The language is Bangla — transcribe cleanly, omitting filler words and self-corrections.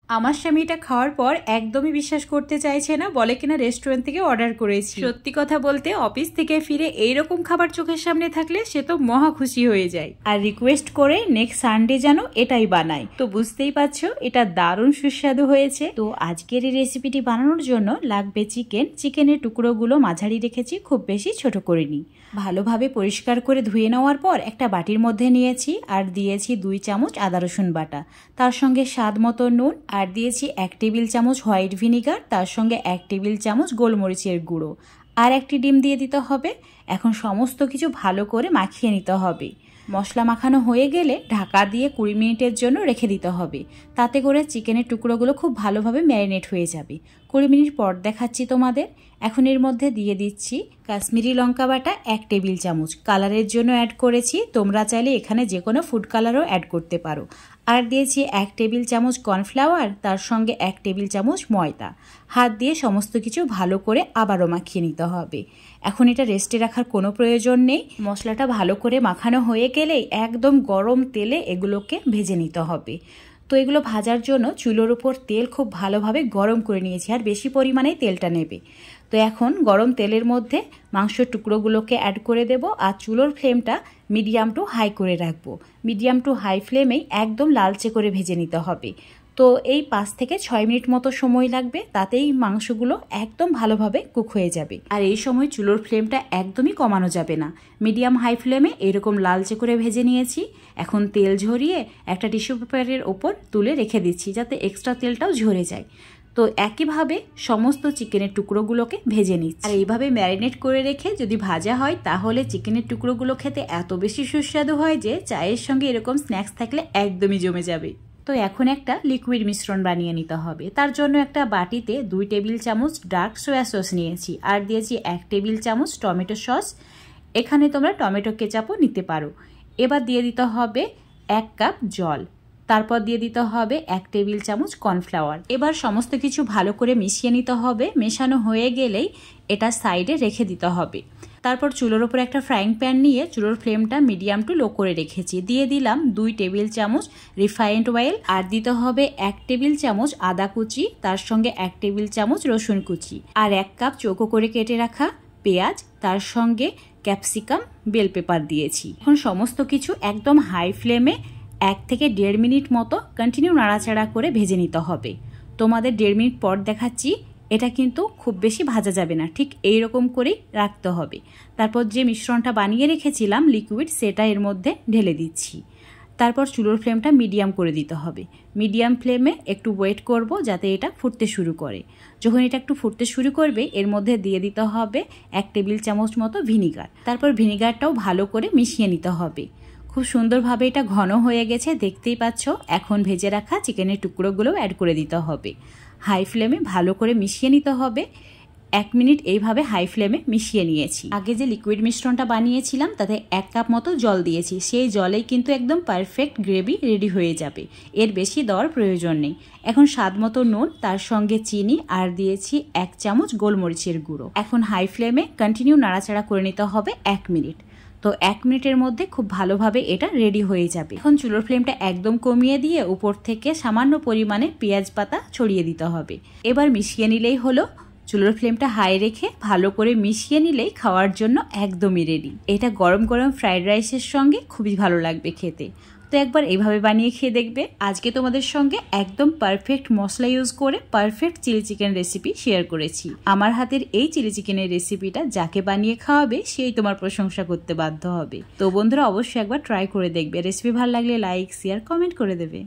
আমার স্বামী এটা খাওয়ার পর একদমই বিশ্বাস করতে চাইছে না, বলে কিনা রেস্টুরেন্ট থেকে অর্ডার করেছি। সত্যি কথা বলতে অফিস থেকে ফিরে এইরকম খাবার চোখের সামনে থাকলে সে তো মহা খুশি হয়ে যায় আর রিকোয়েস্ট করে নেক্সট সানডে যেন এটাই বানায়। তো বুঝতেই পারছো এটা দারুণ সুস্বাদু হয়েছে। তো আজকের এই রেসিপিটি বানানোর জন্য লাগবে চিকেনের টুকরোগুলো মাঝারি রেখেছি, খুব বেশি ছোট করিনি। ভালোভাবে পরিষ্কার করে ধুয়ে নেওয়ার পর একটা বাটির মধ্যে নিয়েছি আর দিয়েছি 2 চামচ আদা রসুন বাটা, তার সঙ্গে স্বাদ মতো নুন, আর দিয়েছি 1 টেবিল চামচ হোয়াইট ভিনিগার, তার সঙ্গে 1 টেবিল চামচ গোলমরিচের গুঁড়ো, আর একটি ডিম দিয়ে দিতে হবে। এখন সমস্ত কিছু ভালো করে মাখিয়ে নিতে হবে। মশলা মাখানো হয়ে গেলে ঢাকা দিয়ে 20 মিনিটের জন্য রেখে দিতে হবে। তাতে করে চিকেনের টুকরোগুলো খুব ভালোভাবে ম্যারিনেট হয়ে যাবে। 20 মিনিট পর দেখাচ্ছি তোমাদের। এখন এর মধ্যে দিয়ে দিচ্ছি কাশ্মীরি লঙ্কা বাটা 1 টেবিল চামচ, কালারের জন্য অ্যাড করেছি, তোমরা চাইলে এখানে যে কোনো ফুড কালারও অ্যাড করতে পারো। আর দিয়েছি 1 টেবিল চামচ কর্নফ্লাওয়ার, তার সঙ্গে 1 টেবিল চামচ ময়দা। হাত দিয়ে সমস্ত কিছু ভালো করে আবারও মাখিয়ে নিতে হবে। এখন এটা রেস্টে রাখার কোনো প্রয়োজন নেই। মশলাটা ভালো করে মাখানো হয়ে গেলেই একদম গরম তেলে এগুলোকে ভেজে নিতে হবে। তো এগুলো ভাজার জন্য চুলোর উপর তেল খুব ভালোভাবে গরম করে নিয়েছি, আর বেশি পরিমাণে তেলটা নেবে। তো এখন গরম তেলের মধ্যে মাংসের টুকরোগুলোকে অ্যাড করে দেব, আর চুলোর ফ্লেমটা মিডিয়াম টু হাই করে রাখবো। মিডিয়াম টু হাই ফ্লেমেই একদম লালচে করে ভেজে নিতে হবে। তো এই 5 থেকে 6 মিনিট মতো সময় লাগবে, তাতেই মাংসগুলো একদম ভালোভাবে কুক হয়ে যাবে। আর এই সময় চুলোর ফ্লেমটা একদমই কমানো যাবে না, মিডিয়াম হাই ফ্লেমে এরকম লালচে করে ভেজে নিয়েছি। এখন তেল ঝরিয়ে একটা টিস্যু পেপারের ওপর তুলে রেখে দিচ্ছি, যাতে এক্সট্রা তেলটাও ঝরে যায়। তো একইভাবে সমস্ত চিকেনের টুকরোগুলোকে ভেজে নিচ্ছি। আর এইভাবে ম্যারিনেট করে রেখে যদি ভাজা হয় তাহলে চিকেনের টুকরোগুলো খেতে এত বেশি সুস্বাদু হয় যে চায়ের সঙ্গে এরকম স্ন্যাক্স থাকলে একদমই জমে যাবে। তো এখন একটা লিকুইড মিশ্রণ বানিয়ে নিতে হবে। তার জন্য একটা বাটিতে 2 টেবিল চামচ ডার্ক সোয়া সস নিয়েছি, আর দিয়েছি 1 টেবিল চামচ টমেটো সস। এখানে তোমরা টমেটো কেচাপও নিতে পারো। এবার দিয়ে দিতে হবে 1 কাপ জল, তারপর দিয়ে দিতে হবে 1 টেবিল চামচ কর্নফ্লাওয়ার। এবার সমস্ত কিছু ভালো করে মিশিয়ে নিতে হবে। মেশানো হয়ে গেলেই এটা সাইডে রেখে দিতে হবে। তারপর চুলোর ওপর একটা ফ্রাইং প্যান নিয়ে চুলোর ফ্লেমটা মিডিয়াম টু লো করে রেখেছি। দিয়ে দিলাম 2 টেবিল চামচ রিফাইন্ড অয়েল, আর দিতে হবে 1 টেবিল চামচ আদা কুচি, তার সঙ্গে 1 টেবিল চামচ রসুন কুচি, আর 1 কাপ চৌকো করে কেটে রাখা পেঁয়াজ, তার সঙ্গে ক্যাপসিকাম, বেল পেপার দিয়েছি। এখন সমস্ত কিছু একদম হাই ফ্লেমে 1 থেকে 1.5 মিনিট মতো কন্টিনিউ নাড়াচাড়া করে ভেজে নিতে হবে। তোমাদের 1.5 মিনিট পর দেখাচ্ছি। এটা কিন্তু খুব বেশি ভাজা যাবে না, ঠিক এইরকম করেই রাখতে হবে। তারপর যে মিশ্রণটা বানিয়ে রেখেছিলাম লিকুইড, সেটা এর মধ্যে ঢেলে দিচ্ছি। তারপর চুলোর ফ্লেমটা মিডিয়াম করে দিতে হবে। মিডিয়াম ফ্লেমে একটু ওয়েট করব যাতে এটা ফুটতে শুরু করে। যখন এটা একটু ফুটতে শুরু করবে এর মধ্যে দিয়ে দিতে হবে 1 টেবিল চামচ মতো ভিনিগার। তারপর ভিনিগারটাও ভালো করে মিশিয়ে নিতে হবে। খুব সুন্দরভাবে এটা ঘন হয়ে গেছে, দেখতেই পাচ্ছ। এখন ভেজে রাখা চিকেনের টুকরোগুলো অ্যাড করে দিতে হবে। হাই ফ্লেমে ভালো করে মিশিয়ে নিতে হবে। 1 মিনিট এইভাবে হাই ফ্লেমে মিশিয়ে নিয়েছি। আগে যে লিকুইড মিশ্রণটা বানিয়েছিলাম তাতে 1 কাপ মতো জল দিয়েছি, সেই জলেই কিন্তু একদম পারফেক্ট গ্রেভি রেডি হয়ে যাবে। এর বেশি দেওয়ার প্রয়োজন নেই। এখন স্বাদ মতো নুন, তার সঙ্গে চিনি, আর দিয়েছি 1 চামচ গোলমরিচের গুঁড়ো। এখন হাই ফ্লেমে কন্টিনিউ নাড়াচাড়া করে নিতে হবে 1 মিনিট। তো 1 মিনিটের মধ্যে খুব ভালোভাবে এটা রেডি হয়ে যাবে। এখন চুলোর ফ্লেমটা একদম কমিয়ে দিয়ে উপর থেকে সামান্য পরিমাণে পেঁয়াজ পাতা ছড়িয়ে দিতে হবে। এবার মিশিয়ে নিলেই হলো। চুলোর ফ্লেমটা হাই রেখে ভালো করে মিশিয়ে নিলেই খাওয়ার জন্য একদমই রেডি। এটা গরম গরম ফ্রাইড রাইসের সঙ্গে খুবই ভালো লাগবে খেতে। তো একবার এইভাবে বানিয়ে খেয়ে দেখবে। আজকে তোমাদের সঙ্গে একদম পারফেক্ট মশলা ইউজ করে perfect chilli chicken recipe share করেছি। আমার হাতের এই চিলি চিকেনের রেসিপিটা যাকে বানিয়ে খাওয়াবে সেই তোমার প্রশংসা করতে বাধ্য হবে। তো বন্ধুরা অবশ্যই একবার ট্রাই করে দেখবে। রেসিপি ভালো লাগলে লাইক, শেয়ার, কমেন্ট করে দেবে।